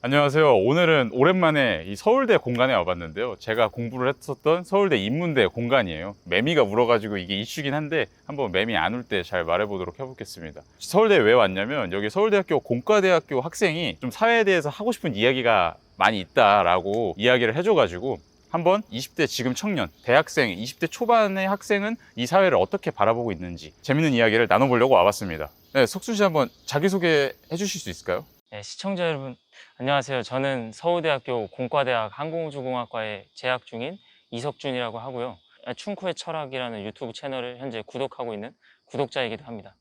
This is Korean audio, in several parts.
안녕하세요. 오늘은 오랜만에 이 서울대 공간에 와봤는데요. 제가 공부를 했었던 서울대 인문대 공간이에요. 매미가 울어가지고 이게 이슈긴 한데 한번 매미 안 울 때 잘 말해보도록 해보겠습니다. 서울대에 왜 왔냐면 여기 서울대학교 공과대학교 학생이 좀 사회에 대해서 하고 싶은 이야기가 많이 있다라고 이야기를 해줘가지고 한번 20대 지금 청년, 대학생, 20대 초반의 학생은 이 사회를 어떻게 바라보고 있는지 재밌는 이야기를 나눠보려고 와봤습니다. 네, 석순 씨 한번 자기소개 해주실 수 있을까요? 네, 시청자 여러분, 안녕하세요. 저는 서울대학교 공과대학 항공우주공학과에 재학 중인 이석준이라고 하고요. 충쿠의 철학이라는 유튜브 채널을 현재 구독하고 있는 구독자이기도 합니다.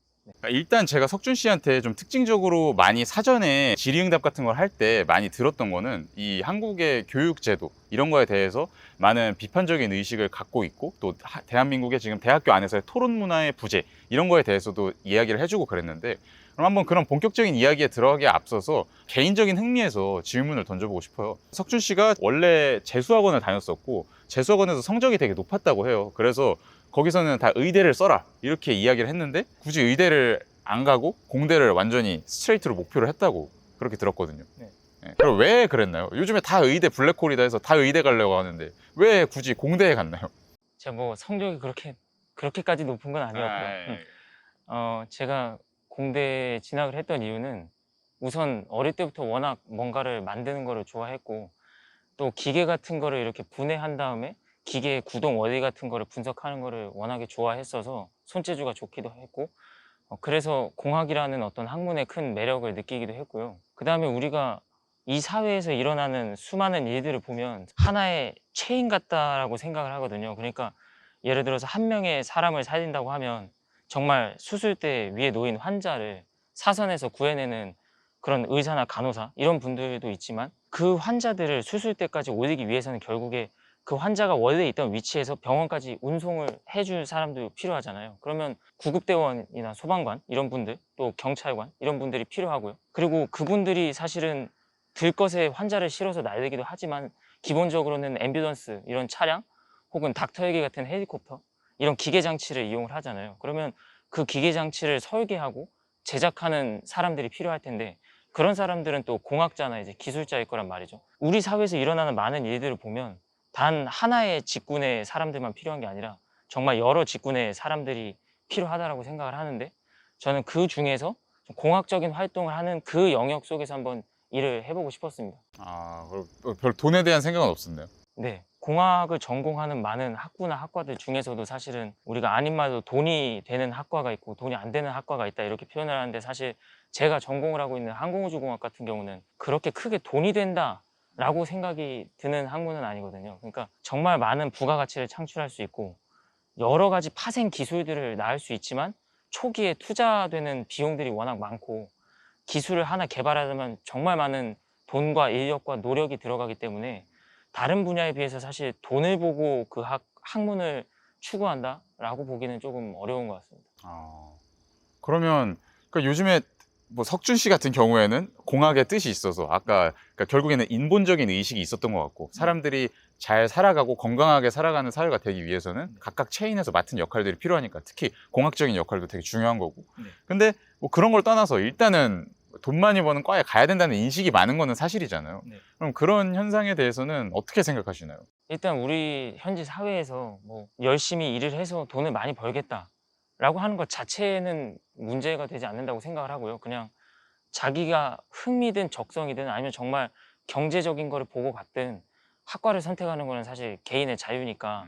일단 제가 석준 씨한테 좀 특징적으로 많이 사전에 질의응답 같은 걸 할 때 많이 들었던 거는 이 한국의 교육제도 이런 거에 대해서 많은 비판적인 의식을 갖고 있고 또 대한민국의 지금 대학교 안에서의 토론 문화의 부재 이런 거에 대해서도 이야기를 해주고 그랬는데 그럼 한번 그런 본격적인 이야기에 들어가기에 앞서서 개인적인 흥미에서 질문을 던져보고 싶어요. 석준 씨가 원래 재수학원을 다녔었고 재수학원에서 성적이 되게 높았다고 해요. 그래서 거기서는 다 의대를 써라 이렇게 이야기를 했는데 굳이 의대를 안 가고 공대를 완전히 스트레이트로 목표를 했다고 그렇게 들었거든요. 네. 그럼 왜 그랬나요? 요즘에 다 의대 블랙홀이다 해서 다 의대 가려고 하는데 왜 굳이 공대에 갔나요? 제가 뭐 성적이 그렇게까지 높은 건 아니었고요. 제가 공대에 진학을 했던 이유는 우선 어릴 때부터 워낙 뭔가를 만드는 거를 좋아했고 또 기계 같은 거를 이렇게 분해한 다음에 기계의 구동 원리 같은 거를 분석하는 거를 워낙에 좋아했어서 손재주가 좋기도 했고 그래서 공학이라는 어떤 학문의 큰 매력을 느끼기도 했고요. 그다음에 우리가 이 사회에서 일어나는 수많은 일들을 보면 하나의 체인 같다라고 생각을 하거든요. 그러니까 예를 들어서 한 명의 사람을 살린다고 하면 정말 수술대 위에 놓인 환자를 사선에서 구해내는 그런 의사나 간호사 이런 분들도 있지만 그 환자들을 수술대까지 올리기 위해서는 결국에 그 환자가 원래 있던 위치에서 병원까지 운송을 해줄 사람도 필요하잖아요. 그러면 구급대원이나 소방관 이런 분들 또 경찰관 이런 분들이 필요하고요. 그리고 그분들이 사실은 들것에 환자를 실어서 날리기도 하지만 기본적으로는 앰뷸런스 이런 차량 혹은 닥터 헬기 같은 헬리콥터 이런 기계 장치를 이용을 하잖아요. 그러면 그 기계 장치를 설계하고 제작하는 사람들이 필요할 텐데 그런 사람들은 또 공학자나 이제 기술자일 거란 말이죠. 우리 사회에서 일어나는 많은 일들을 보면 단 하나의 직군의 사람들만 필요한 게 아니라 정말 여러 직군의 사람들이 필요하다라고 생각을 하는데 저는 그 중에서 좀 공학적인 활동을 하는 그 영역 속에서 한번 일을 해보고 싶었습니다. 그럼 별 돈에 대한 생각은 없었나요? 네. 공학을 전공하는 많은 학부나 학과들 중에서도 사실은 우리가 아닌 말로 돈이 되는 학과가 있고 돈이 안 되는 학과가 있다 이렇게 표현을 하는데 사실 제가 전공을 하고 있는 항공우주공학 같은 경우는 그렇게 크게 돈이 된다라고 생각이 드는 학문은 아니거든요. 그러니까 정말 많은 부가가치를 창출할 수 있고 여러 가지 파생 기술들을 낳을 수 있지만 초기에 투자되는 비용들이 워낙 많고 기술을 하나 개발하려면 정말 많은 돈과 인력과 노력이 들어가기 때문에 다른 분야에 비해서 사실 돈을 보고 그 학문을 추구한다라고 보기는 조금 어려운 것 같습니다. 아, 그러면 요즘에 뭐 석준 씨 같은 경우에는 공학의 뜻이 있어서 아까 그러니까 결국에는 인본적인 의식이 있었던 것 같고 사람들이 잘 살아가고 건강하게 살아가는 사회가 되기 위해서는 각각 체인에서 맡은 역할들이 필요하니까 특히 공학적인 역할도 되게 중요한 거고 근데 뭐 그런 걸 떠나서 일단은 돈 많이 버는 과에 가야 된다는 인식이 많은 거는 사실이잖아요. 네. 그럼 그런 현상에 대해서는 어떻게 생각하시나요? 일단 우리 현지 사회에서 뭐 열심히 일을 해서 돈을 많이 벌겠다라고 하는 것 자체는 문제가 되지 않는다고 생각을 하고요. 그냥 자기가 흥미든 적성이든 아니면 정말 경제적인 거를 보고 갔든 학과를 선택하는 거는 사실 개인의 자유니까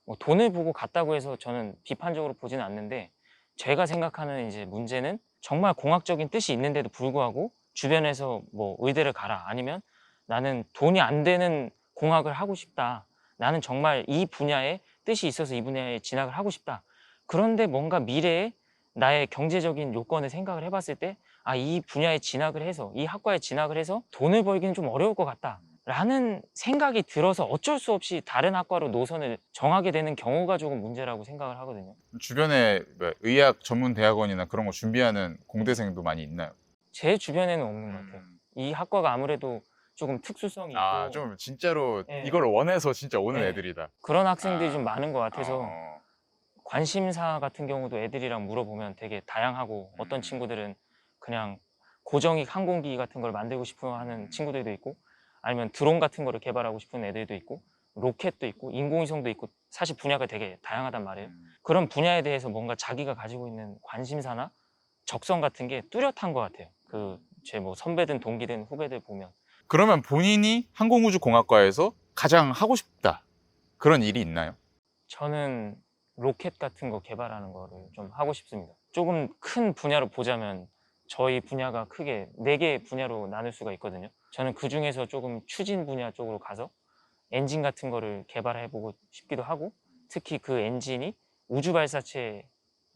뭐 돈을 보고 갔다고 해서 저는 비판적으로 보지는 않는데 제가 생각하는 이제 문제는 정말 공학적인 뜻이 있는데도 불구하고 주변에서 뭐 의대를 가라 아니면 나는 돈이 안 되는 공학을 하고 싶다. 나는 정말 이 분야에 뜻이 있어서 이 분야에 진학을 하고 싶다. 그런데 뭔가 미래에 나의 경제적인 요건을 생각을 해봤을 때 아, 이 분야에 진학을 해서 이 학과에 진학을 해서 돈을 벌기는 좀 어려울 것 같다. 라는 생각이 들어서 어쩔 수 없이 다른 학과로 노선을 정하게 되는 경우가 조금 문제라고 생각을 하거든요. 주변에 뭐 의학 전문 대학원이나 그런 거 준비하는 공대생도 많이 있나요? 제 주변에는 없는 것 같아요. 이 학과가 아무래도 조금 특수성이 있고 좀 진짜로 예, 이걸 원해서 진짜 오는 예. 애들이다. 그런 학생들이 좀 아, 많은 것 같아서 어, 관심사 같은 경우도 애들이랑 물어보면 되게 다양하고 어떤 음, 친구들은 그냥 고정익 항공기 같은 걸 만들고 싶어 하는 친구들도 있고, 아니면 드론 같은 거를 개발하고 싶은 애들도 있고, 로켓도 있고, 인공위성도 있고, 사실 분야가 되게 다양하단 말이에요. 그런 분야에 대해서 뭔가 자기가 가지고 있는 관심사나 적성 같은 게 뚜렷한 것 같아요. 그 제 뭐 선배든 동기든 후배들 보면. 그러면 본인이 항공우주공학과에서 가장 하고 싶다 그런 일이 있나요? 저는 로켓 같은 거 개발하는 거를 좀 하고 싶습니다. 조금 큰 분야로 보자면 저희 분야가 크게 4개 분야로 나눌 수가 있거든요. 저는 그 중에서 조금 추진 분야 쪽으로 가서 엔진 같은 거를 개발해보고 싶기도 하고, 특히 그 엔진이 우주 발사체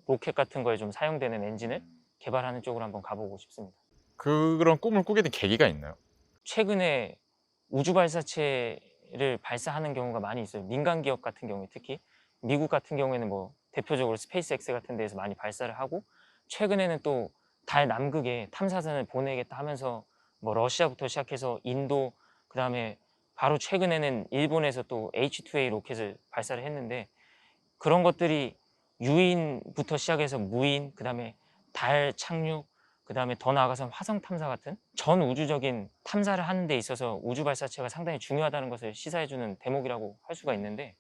로켓 같은 거에 좀 사용되는 엔진을 개발하는 쪽으로 한번 가보고 싶습니다. 그런 꿈을 꾸게 된 계기가 있나요? 최근에 우주 발사체를 발사하는 경우가 많이 있어요. 민간 기업 같은 경우에 특히 미국 같은 경우에는 뭐 대표적으로 스페이스X 같은 데에서 많이 발사를 하고, 최근에는 또 달 남극에 탐사선을 보내겠다 하면서 뭐 러시아부터 시작해서 인도, 그다음에 바로 최근에는 일본에서 또 H2A 로켓을 발사를 했는데, 그런 것들이 유인부터 시작해서 무인, 그다음에 달 착륙, 그다음에 더 나아가서는 화성 탐사 같은 전 우주적인 탐사를 하는 데 있어서 우주 발사체가 상당히 중요하다는 것을 시사해주는 대목이라고 할 수가 있는데,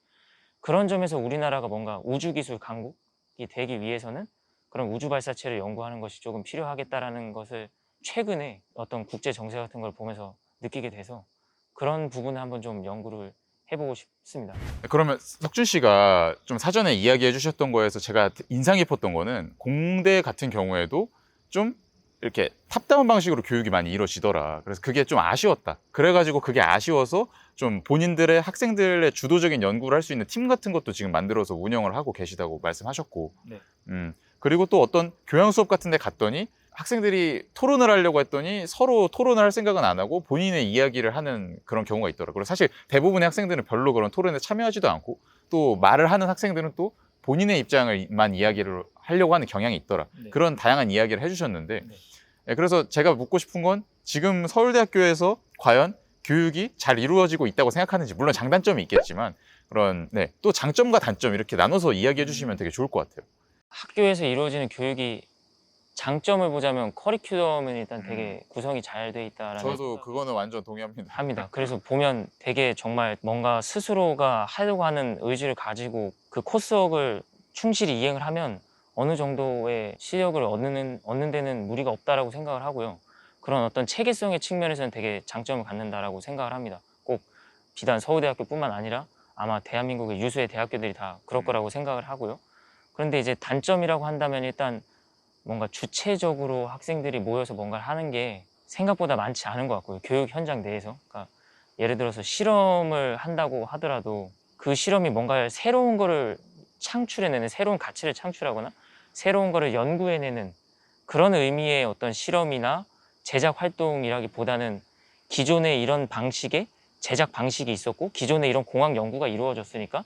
그런 점에서 우리나라가 뭔가 우주 기술 강국이 되기 위해서는 그런 우주 발사체를 연구하는 것이 조금 필요하겠다라는 것을 최근에 어떤 국제 정세 같은 걸 보면서 느끼게 돼서 그런 부분을 한번 좀 연구를 해보고 싶습니다. 그러면 석준 씨가 좀 사전에 이야기해 주셨던 거에서 제가 인상 깊었던 거는 공대 같은 경우에도 좀 이렇게 탑다운 방식으로 교육이 많이 이루어지더라. 그래서 그게 좀 아쉬웠다. 그래가지고 그게 아쉬워서 좀 본인들의 학생들의 주도적인 연구를 할 수 있는 팀 같은 것도 지금 만들어서 운영을 하고 계시다고 말씀하셨고, 네. 그리고 또 어떤 교양 수업 같은 데 갔더니 학생들이 토론을 하려고 했더니 서로 토론을 할 생각은 안 하고 본인의 이야기를 하는 그런 경우가 있더라고요. 그리고 사실 대부분의 학생들은 별로 그런 토론에 참여하지도 않고, 또 말을 하는 학생들은 또 본인의 입장을만 이야기를 하려고 하는 경향이 있더라. 네. 그런 다양한 이야기를 해주셨는데, 네. 그래서 제가 묻고 싶은 건 지금 서울대학교에서 과연 교육이 잘 이루어지고 있다고 생각하는지, 물론 장단점이 있겠지만 그런 또 장점과 단점 이렇게 나눠서 이야기해 주시면 되게 좋을 것 같아요. 학교에서 이루어지는 교육이 장점을 보자면 커리큘럼은 일단 되게 구성이 잘 돼 있다라는 저도 그거는 완전 동의합니다. 합니다. 그래서 보면 되게 정말 뭔가 스스로가 하려고 하는 의지를 가지고 그 코스웍을 충실히 이행을 하면 어느 정도의 실력을 얻는 데는 무리가 없다라고 생각을 하고요. 그런 어떤 체계성의 측면에서는 되게 장점을 갖는다라고 생각을 합니다. 꼭 비단 서울대학교뿐만 아니라 아마 대한민국의 유수의 대학교들이 다 그럴 거라고 생각을 하고요. 그런데 이제 단점이라고 한다면 일단 뭔가 주체적으로 학생들이 모여서 뭔가를 하는 게 생각보다 많지 않은 것 같고요. 교육 현장 내에서. 그러니까 예를 들어서 실험을 한다고 하더라도 그 실험이 뭔가 새로운 거를 창출해내는, 새로운 가치를 창출하거나 새로운 거를 연구해내는 그런 의미의 어떤 실험이나 제작 활동이라기보다는 기존의 이런 방식의 제작 방식이 있었고 기존에 이런 공학 연구가 이루어졌으니까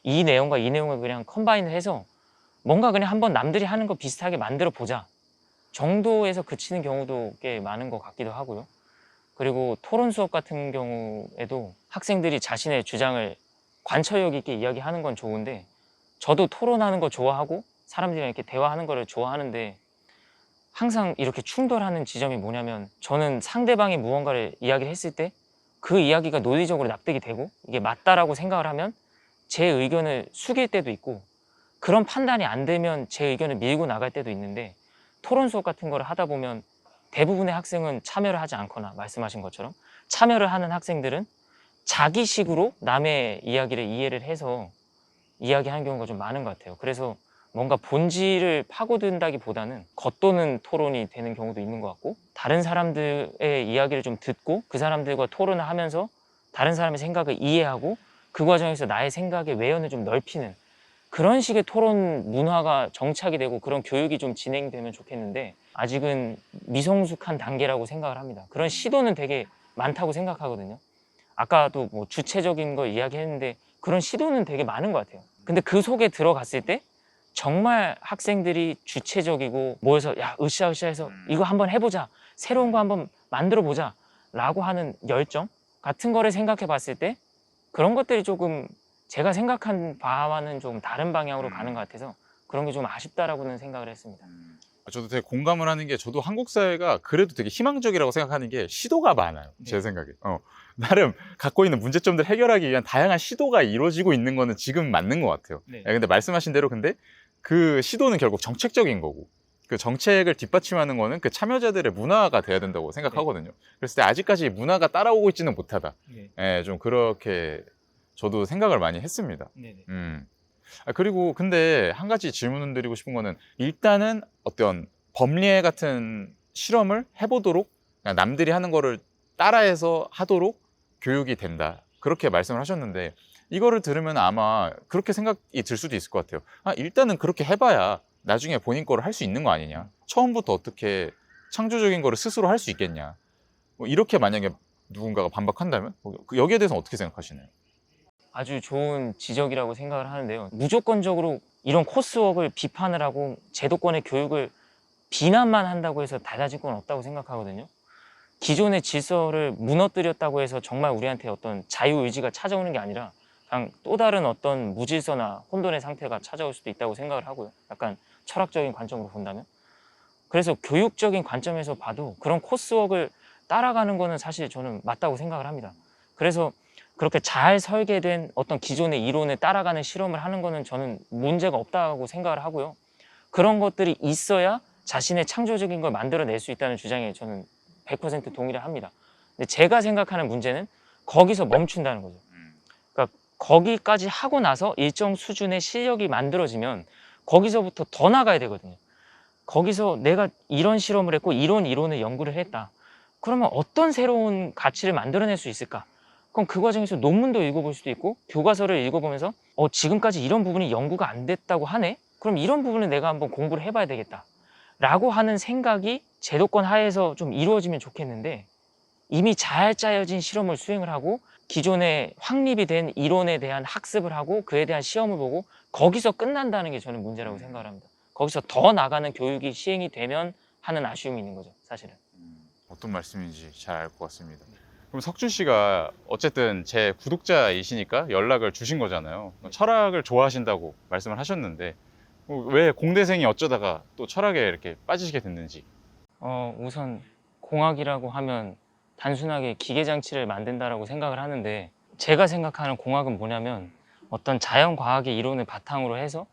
이 내용과 이 내용을 그냥 컴바인을 해서 뭔가 그냥 한번 남들이 하는 거 비슷하게 만들어 보자 정도에서 그치는 경우도 꽤 많은 것 같기도 하고요. 그리고 토론 수업 같은 경우에도 학생들이 자신의 주장을 관철력 있게 이야기하는 건 좋은데, 저도 토론하는 거 좋아하고 사람들이랑 이렇게 대화하는 거를 좋아하는데 항상 이렇게 충돌하는 지점이 뭐냐면, 저는 상대방이 무언가를 이야기를 했을 때 그 이야기가 논리적으로 납득이 되고 이게 맞다라고 생각을 하면 제 의견을 숙일 때도 있고, 그런 판단이 안 되면 제 의견을 밀고 나갈 때도 있는데, 토론 수업 같은 거를 하다 보면 대부분의 학생은 참여를 하지 않거나 말씀하신 것처럼 참여를 하는 학생들은 자기식으로 남의 이야기를 이해를 해서 이야기하는 경우가 좀 많은 것 같아요. 그래서 뭔가 본질을 파고든다기보다는 겉도는 토론이 되는 경우도 있는 것 같고, 다른 사람들의 이야기를 좀 듣고 그 사람들과 토론을 하면서 다른 사람의 생각을 이해하고 그 과정에서 나의 생각의 외연을 좀 넓히는 그런 식의 토론 문화가 정착이 되고 그런 교육이 좀 진행되면 좋겠는데, 아직은 미성숙한 단계라고 생각을 합니다. 그런 시도는 되게 많다고 생각하거든요. 아까도 뭐 주체적인 거 이야기했는데 그런 시도는 되게 많은 것 같아요. 근데 그 속에 들어갔을 때 정말 학생들이 주체적이고 모여서 야 으쌰으쌰해서 이거 한번 해보자, 새로운 거 한번 만들어 보자 라고 하는 열정 같은 거를 생각해 봤을 때 그런 것들이 조금 제가 생각한 바와는 좀 다른 방향으로 가는 것 같아서 그런 게 좀 아쉽다라고는 생각을 했습니다. 저도 되게 공감을 하는 게 저도 한국 사회가 그래도 되게 희망적이라고 생각하는 게 시도가 많아요. 제 네. 생각에. 나름 갖고 있는 문제점들 해결하기 위한 다양한 시도가 이루어지고 있는 거는 지금 맞는 것 같아요. 네. 근데 말씀하신 대로 근데 그 시도는 결국 정책적인 거고 그 정책을 뒷받침하는 거는 그 참여자들의 문화가 돼야 된다고 생각하거든요. 그랬을 때 아직까지 문화가 따라오고 있지는 못하다. 네. 예, 좀 그렇게 저도 생각을 많이 했습니다. 네네. 그리고 근데 한 가지 질문 드리고 싶은 거는 일단은 어떤 범례 같은 실험을 해보도록 그냥 남들이 하는 거를 따라해서 하도록 교육이 된다. 그렇게 말씀을 하셨는데 이거를 들으면 아마 그렇게 생각이 들 수도 있을 것 같아요. 일단은 그렇게 해봐야 나중에 본인 거를 할 수 있는 거 아니냐. 처음부터 어떻게 창조적인 거를 스스로 할 수 있겠냐. 뭐 이렇게 만약에 누군가가 반박한다면 여기에 대해서는 어떻게 생각하시나요? 아주 좋은 지적이라고 생각을 하는데요. 무조건적으로 이런 코스웍을 비판을 하고 제도권의 교육을 비난만 한다고 해서 달라질 건 없다고 생각하거든요. 기존의 질서를 무너뜨렸다고 해서 정말 우리한테 어떤 자유의지가 찾아오는 게 아니라 그냥 또 다른 어떤 무질서나 혼돈의 상태가 찾아올 수도 있다고 생각을 하고요. 약간 철학적인 관점으로 본다면. 그래서 교육적인 관점에서 봐도 그런 코스웍을 따라가는 거는 사실 저는 맞다고 생각을 합니다. 그래서 그렇게 잘 설계된 어떤 기존의 이론에 따라가는 실험을 하는 거는 저는 문제가 없다고 생각을 하고요. 그런 것들이 있어야 자신의 창조적인 걸 만들어낼 수 있다는 주장에 저는 100% 동의를 합니다. 근데 제가 생각하는 문제는 거기서 멈춘다는 거죠. 그러니까 거기까지 하고 나서 일정 수준의 실력이 만들어지면 거기서부터 더 나가야 되거든요. 거기서 내가 이런 실험을 했고 이런 이론을 연구를 했다. 그러면 어떤 새로운 가치를 만들어낼 수 있을까? 그럼 그 과정에서 논문도 읽어볼 수도 있고 교과서를 읽어보면서 지금까지 이런 부분이 연구가 안 됐다고 하네? 그럼 이런 부분은 내가 한번 공부를 해봐야 되겠다. 라고 하는 생각이 제도권 하에서 좀 이루어지면 좋겠는데 이미 잘 짜여진 실험을 수행을 하고 기존에 확립이 된 이론에 대한 학습을 하고 그에 대한 시험을 보고 거기서 끝난다는 게 저는 문제라고 생각을 합니다. 거기서 더 나가는 교육이 시행이 되면 하는 아쉬움이 있는 거죠, 사실은. 어떤 말씀인지 잘 알 것 같습니다. 그럼 석준 씨가 어쨌든 제 구독자이시니까 연락을 주신 거잖아요. 철학을 좋아하신다고 말씀을 하셨는데 왜 공대생이 어쩌다가 또 철학에 이렇게 빠지시게 됐는지. 우선 공학이라고 하면 단순하게 기계장치를 만든다라고 생각을 하는데 제가 생각하는 공학은 뭐냐면 어떤 자연과학의 이론을 바탕으로 해서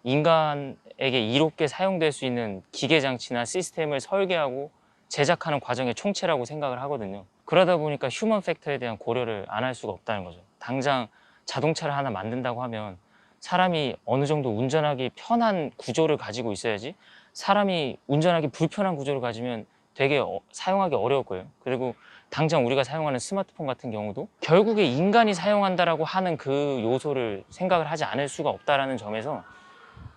인간에게 이롭게 사용될 수 있는 기계장치나 시스템을 설계하고 제작하는 과정의 총체라고 생각을 하거든요. 그러다 보니까 휴먼 팩터에 대한 고려를 안 할 수가 없다는 거죠. 당장 자동차를 하나 만든다고 하면 사람이 어느 정도 운전하기 편한 구조를 가지고 있어야지 사람이 운전하기 불편한 구조를 가지면 되게 사용하기 어려울 거예요. 그리고 당장 우리가 사용하는 스마트폰 같은 경우도 결국에 인간이 사용한다라고 하는 그 요소를 생각을 하지 않을 수가 없다라는 점에서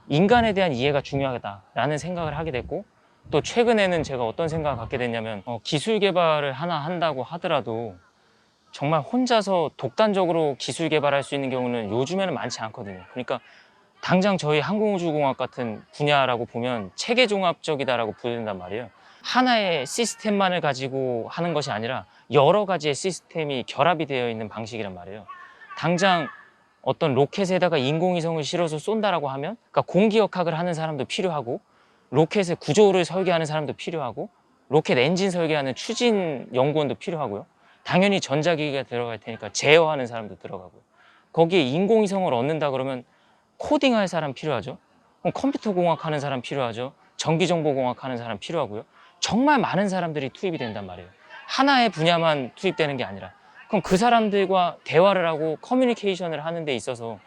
인간에 대한 이해가 중요하다라는 생각을 하게 됐고 또 최근에는 제가 어떤 생각을 갖게 됐냐면 기술 개발을 하나 한다고 하더라도 정말 혼자서 독단적으로 기술 개발할 수 있는 경우는 요즘에는 많지 않거든요. 그러니까 당장 저희 항공우주공학 같은 분야라고 보면 체계종합적이다라고 부른단 말이에요. 하나의 시스템만을 가지고 하는 것이 아니라 여러 가지의 시스템이 결합이 되어 있는 방식이란 말이에요. 당장 어떤 로켓에다가 인공위성을 실어서 쏜다라고 하면 그러니까 공기역학을 하는 사람도 필요하고 로켓의 구조를 설계하는 사람도 필요하고 로켓 엔진 설계하는 추진 연구원도 필요하고요. 당연히 전자기기가 들어갈 테니까 제어하는 사람도 들어가고요. 거기에 인공위성을 얻는다 그러면 코딩할 사람 필요하죠. 그럼 컴퓨터공학 하는 사람 필요하죠. 전기정보공학 하는 사람 필요하고요. 정말 많은 사람들이 투입이 된단 말이에요. 하나의 분야만 투입되는 게 아니라 그럼 그 사람들과 대화를 하고 커뮤니케이션을 하는 데 있어서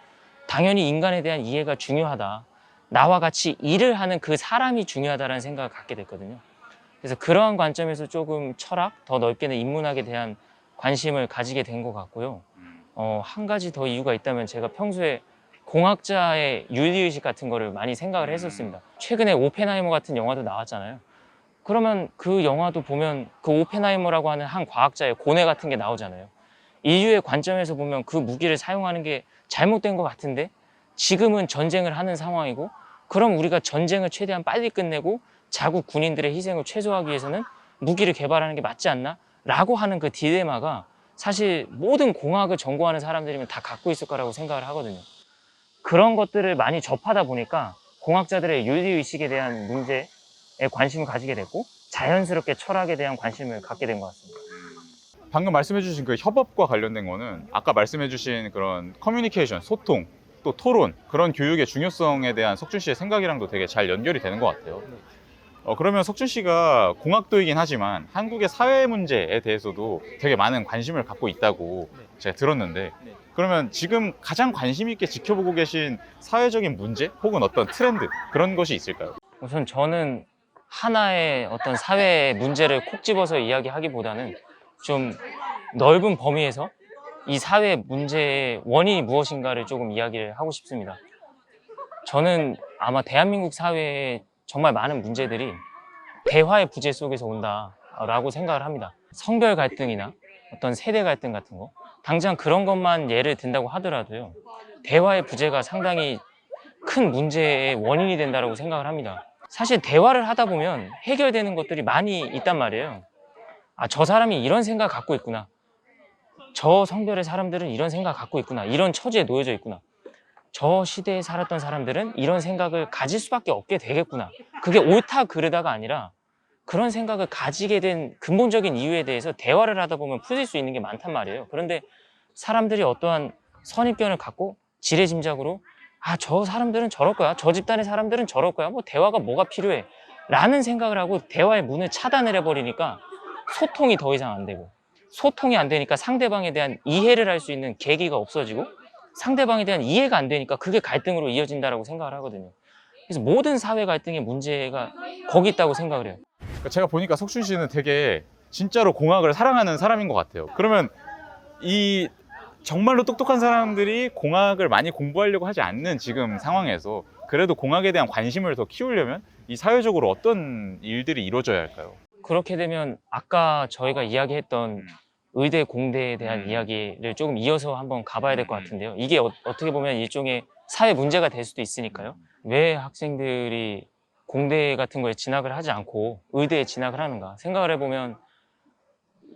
당연히 인간에 대한 이해가 중요하다. 나와 같이 일을 하는 그 사람이 중요하다는 생각을 갖게 됐거든요. 그래서 그러한 관점에서 조금 철학, 더 넓게는 인문학에 대한 관심을 가지게 된 것 같고요. 한 가지 더 이유가 있다면 제가 평소에 공학자의 윤리의식 같은 거를 많이 생각을 했었습니다. 최근에 오펜하이머 같은 영화도 나왔잖아요. 그러면 그 영화도 보면 그 오펜하이머라고 하는 한 과학자의 고뇌 같은 게 나오잖아요. 인류의 관점에서 보면 그 무기를 사용하는 게 잘못된 것 같은데 지금은 전쟁을 하는 상황이고 그럼 우리가 전쟁을 최대한 빨리 끝내고 자국 군인들의 희생을 최소화하기 위해서는 무기를 개발하는 게 맞지 않나? 라고 하는 그 딜레마가 사실 모든 공학을 전공하는 사람들이면 다 갖고 있을 거라고 생각을 하거든요. 그런 것들을 많이 접하다 보니까 공학자들의 윤리의식에 대한 문제 관심을 가지게 됐고 자연스럽게 철학에 대한 관심을 갖게 된 것 같습니다. 방금 말씀해주신 그 협업과 관련된 거는 아까 말씀해주신 그런 커뮤니케이션, 소통, 또 토론, 그런 교육의 중요성에 대한 석준 씨의 생각이랑도 되게 잘 연결이 되는 것 같아요. 그러면 석준 씨가 공학도이긴 하지만 한국의 사회 문제에 대해서도 되게 많은 관심을 갖고 있다고 제가 들었는데, 그러면 지금 가장 관심 있게 지켜보고 계신 사회적인 문제 혹은 어떤 트렌드, 그런 것이 있을까요? 우선 저는 하나의 어떤 사회 문제를 콕 집어서 이야기하기보다는 좀 넓은 범위에서 이 사회 문제의 원인이 무엇인가를 조금 이야기를 하고 싶습니다. 저는 아마 대한민국 사회의 정말 많은 문제들이 대화의 부재 속에서 온다라고 생각을 합니다. 성별 갈등이나 어떤 세대 갈등 같은 거, 당장 그런 것만 예를 든다고 하더라도요, 대화의 부재가 상당히 큰 문제의 원인이 된다고 생각을 합니다. 사실 대화를 하다 보면 해결되는 것들이 많이 있단 말이에요. 아, 저 사람이 이런 생각 갖고 있구나. 저 성별의 사람들은 이런 생각 갖고 있구나. 이런 처지에 놓여져 있구나. 저 시대에 살았던 사람들은 이런 생각을 가질 수밖에 없게 되겠구나. 그게 옳다 그르다가 아니라 그런 생각을 가지게 된 근본적인 이유에 대해서 대화를 하다 보면 풀릴 수 있는 게 많단 말이에요. 그런데 사람들이 어떠한 선입견을 갖고 지레짐작으로 아, 저 사람들은 저럴 거야. 저 집단의 사람들은 저럴 거야. 뭐 대화가 뭐가 필요해. 라는 생각을 하고 대화의 문을 차단을 해버리니까 소통이 더 이상 안 되고, 소통이 안 되니까 상대방에 대한 이해를 할 수 있는 계기가 없어지고, 상대방에 대한 이해가 안 되니까 그게 갈등으로 이어진다라고 생각을 하거든요. 그래서 모든 사회 갈등의 문제가 거기 있다고 생각을 해요. 제가 보니까 석준 씨는 되게 진짜로 공학을 사랑하는 사람인 것 같아요. 그러면 이 정말로 똑똑한 사람들이 공학을 많이 공부하려고 하지 않는 지금 상황에서 그래도 공학에 대한 관심을 더 키우려면 이 사회적으로 어떤 일들이 이루어져야 할까요? 그렇게 되면 아까 저희가 이야기했던 의대, 공대에 대한 이야기를 조금 이어서 한번 가봐야 될 것 같은데요. 이게 어떻게 보면 일종의 사회 문제가 될 수도 있으니까요. 왜 학생들이 공대 같은 거에 진학을 하지 않고 의대에 진학을 하는가 생각을 해보면,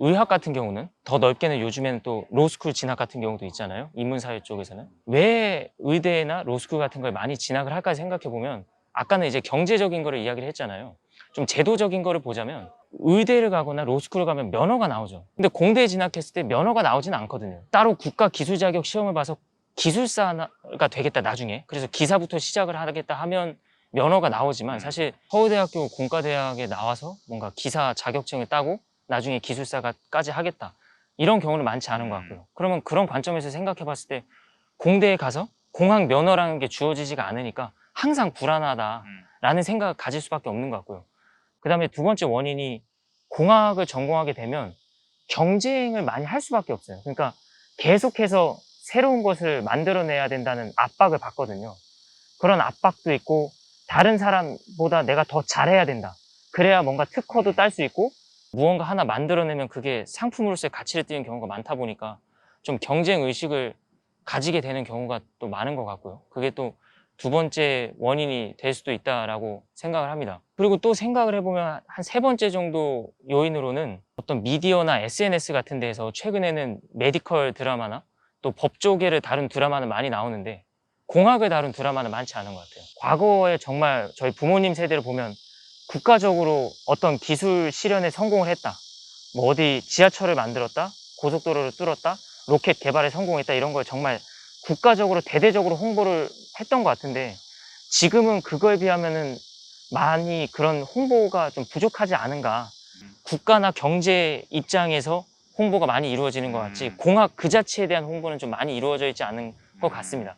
의학 같은 경우는 더 넓게는 요즘에는 또 로스쿨 진학 같은 경우도 있잖아요. 인문사회 쪽에서는. 왜 의대나 로스쿨 같은 걸 많이 진학을 할까 생각해보면, 아까는 이제 경제적인 거를 이야기를 했잖아요. 좀 제도적인 거를 보자면 의대를 가거나 로스쿨을 가면 면허가 나오죠. 근데 공대에 진학했을 때 면허가 나오지는 않거든요. 따로 국가 기술 자격 시험을 봐서 기술사가 되겠다 나중에, 그래서 기사부터 시작을 하겠다 하면 면허가 나오지만, 사실 서울대학교 공과대학에 나와서 뭔가 기사 자격증을 따고 나중에 기술사까지 하겠다, 이런 경우는 많지 않은 것 같고요. 그러면 그런 관점에서 생각해 봤을 때 공대에 가서 공학 면허라는 게 주어지지가 않으니까 항상 불안하다라는 생각을 가질 수밖에 없는 것 같고요. 그 다음에 두 번째 원인이, 공학을 전공하게 되면 경쟁을 많이 할 수밖에 없어요. 그러니까 계속해서 새로운 것을 만들어내야 된다는 압박을 받거든요. 그런 압박도 있고, 다른 사람보다 내가 더 잘해야 된다. 그래야 뭔가 특허도 딸 수 있고, 무언가 하나 만들어내면 그게 상품으로서의 가치를 띠는 경우가 많다 보니까 좀 경쟁 의식을 가지게 되는 경우가 또 많은 것 같고요. 그게 또 두 번째 원인이 될 수도 있다라고 생각을 합니다. 그리고 또 생각을 해보면 한 세 번째 정도 요인으로는, 어떤 미디어나 SNS 같은 데에서 최근에는 메디컬 드라마나 또 법조계를 다룬 드라마는 많이 나오는데 공학을 다룬 드라마는 많지 않은 것 같아요. 과거에 정말 저희 부모님 세대를 보면 국가적으로 어떤 기술 실현에 성공을 했다, 뭐 어디 지하철을 만들었다, 고속도로를 뚫었다, 로켓 개발에 성공했다, 이런 걸 정말 국가적으로 대대적으로 홍보를 했던 것 같은데, 지금은 그거에 비하면은 많이 그런 홍보가 좀 부족하지 않은가. 국가나 경제 입장에서 홍보가 많이 이루어지는 것 같지 공학 그 자체에 대한 홍보는 좀 많이 이루어져 있지 않은 것 같습니다.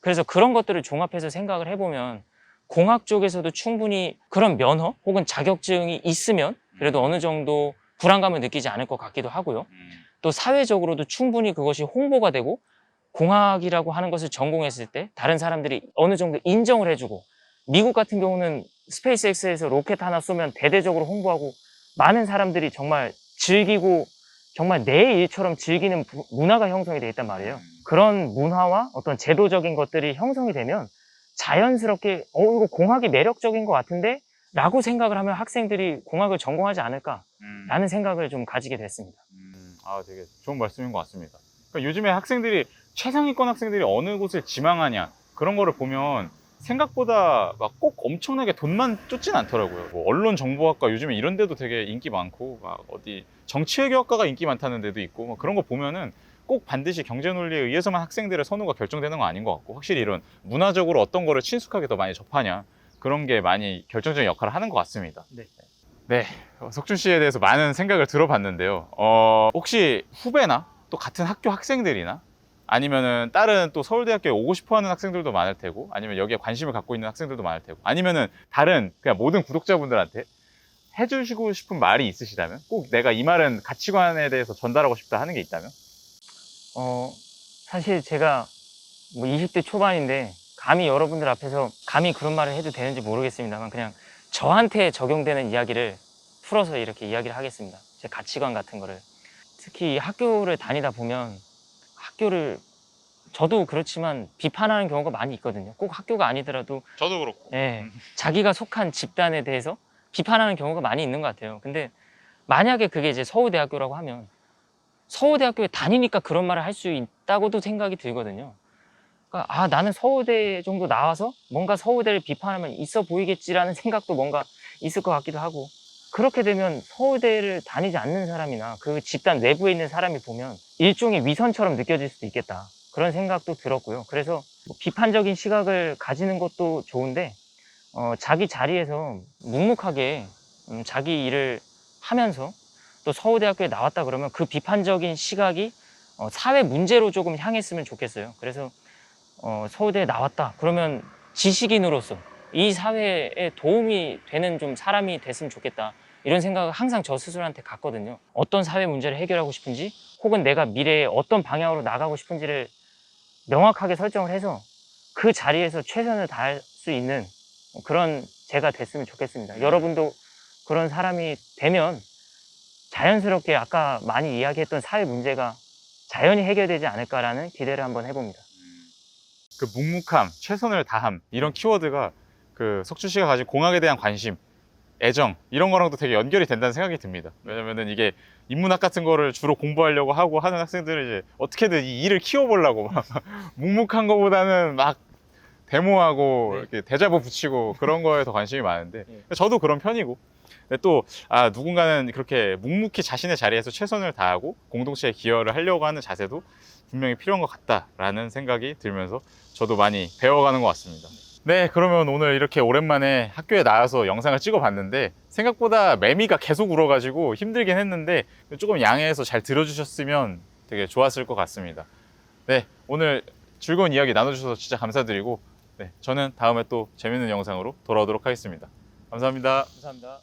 그래서 그런 것들을 종합해서 생각을 해보면 공학 쪽에서도 충분히 그런 면허 혹은 자격증이 있으면 그래도 어느 정도 불안감을 느끼지 않을 것 같기도 하고요. 또 사회적으로도 충분히 그것이 홍보가 되고, 공학이라고 하는 것을 전공했을 때 다른 사람들이 어느 정도 인정을 해주고, 미국 같은 경우는 스페이스X에서 로켓 하나 쏘면 대대적으로 홍보하고 많은 사람들이 정말 즐기고 정말 내 일처럼 즐기는 문화가 형성이 돼 있단 말이에요. 그런 문화와 어떤 제도적인 것들이 형성이 되면 자연스럽게 이거 공학이 매력적인 것 같은데? 라고 생각을 하면 학생들이 공학을 전공하지 않을까라는 생각을 좀 가지게 됐습니다. 되게 좋은 말씀인 것 같습니다. 그러니까 요즘에 학생들이 최상위권 학생들이 어느 곳을 지망하냐, 그런 거를 보면 생각보다 막 꼭 엄청나게 돈만 쫓진 않더라고요. 뭐 언론 정보학과 요즘에 이런 데도 되게 인기 많고, 막 어디 정치외교학과가 인기 많다는 데도 있고, 뭐 그런 거 보면은 꼭 반드시 경제 논리에 의해서만 학생들의 선호가 결정되는 건 아닌 것 같고, 확실히 이런 문화적으로 어떤 거를 친숙하게 더 많이 접하냐, 그런 게 많이 결정적인 역할을 하는 것 같습니다. 네. 네, 석준 씨에 대해서 많은 생각을 들어봤는데요. 혹시 후배나 또 같은 학교 학생들이나 아니면은 다른 또 서울대학교에 오고 싶어 하는 학생들도 많을 테고, 아니면 여기에 관심을 갖고 있는 학생들도 많을 테고, 아니면은 다른 그냥 모든 구독자분들한테 해주시고 싶은 말이 있으시다면, 꼭 내가 이 말은 가치관에 대해서 전달하고 싶다 하는 게 있다면? 사실 제가 뭐 20대 초반인데 감히 여러분들 앞에서 감히 그런 말을 해도 되는지 모르겠습니다만 그냥 저한테 적용되는 이야기를 풀어서 이렇게 이야기를 하겠습니다. 제 가치관 같은 거를. 특히 이 학교를 다니다 보면 학교를 저도 그렇지만 비판하는 경우가 많이 있거든요. 꼭 학교가 아니더라도 저도 그렇고. 예, 자기가 속한 집단에 대해서 비판하는 경우가 많이 있는 것 같아요. 근데 만약에 그게 이제 서울대학교라고 하면 서울대학교에 다니니까 그런 말을 할 수 있다고도 생각이 들거든요. 그러니까 아, 나는 서울대 정도 나와서 뭔가 서울대를 비판하면 있어 보이겠지라는 생각도 뭔가 있을 것 같기도 하고, 그렇게 되면 서울대를 다니지 않는 사람이나 그 집단 내부에 있는 사람이 보면 일종의 위선처럼 느껴질 수도 있겠다, 그런 생각도 들었고요. 그래서 뭐 비판적인 시각을 가지는 것도 좋은데 자기 자리에서 묵묵하게 자기 일을 하면서 또 서울대학교에 나왔다 그러면 그 비판적인 시각이 사회 문제로 조금 향했으면 좋겠어요. 그래서 서울대에 나왔다 그러면 지식인으로서 이 사회에 도움이 되는 좀 사람이 됐으면 좋겠다, 이런 생각을 항상 저 스스로한테 갖거든요. 어떤 사회 문제를 해결하고 싶은지, 혹은 내가 미래에 어떤 방향으로 나가고 싶은지를 명확하게 설정을 해서 그 자리에서 최선을 다할 수 있는 그런 제가 됐으면 좋겠습니다. 여러분도 그런 사람이 되면 자연스럽게 아까 많이 이야기했던 사회 문제가 자연히 해결되지 않을까라는 기대를 한번 해봅니다. 그 묵묵함, 최선을 다함, 이런 키워드가 그 석준 씨가 가진 공학에 대한 관심, 애정, 이런 거랑도 되게 연결이 된다는 생각이 듭니다. 왜냐면은 이게 인문학 같은 거를 주로 공부하려고 하고 하는 학생들은 이제 어떻게든 이 일을 키워보려고 막 묵묵한 거보다는 막 데모하고 네. 이렇게 대자보 붙이고 그런 거에 더 관심이 많은데, 네. 저도 그런 편이고, 근데 또 누군가는 그렇게 묵묵히 자신의 자리에서 최선을 다하고 공동체에 기여를 하려고 하는 자세도 분명히 필요한 것 같다라는 생각이 들면서 저도 많이 배워가는 것 같습니다. 네, 그러면 오늘 이렇게 오랜만에 학교에 나와서 영상을 찍어봤는데 생각보다 매미가 계속 울어가지고 힘들긴 했는데 조금 양해해서 잘 들어주셨으면 되게 좋았을 것 같습니다. 네, 오늘 즐거운 이야기 나눠주셔서 진짜 감사드리고, 네, 저는 다음에 또 재밌는 영상으로 돌아오도록 하겠습니다. 감사합니다. 감사합니다.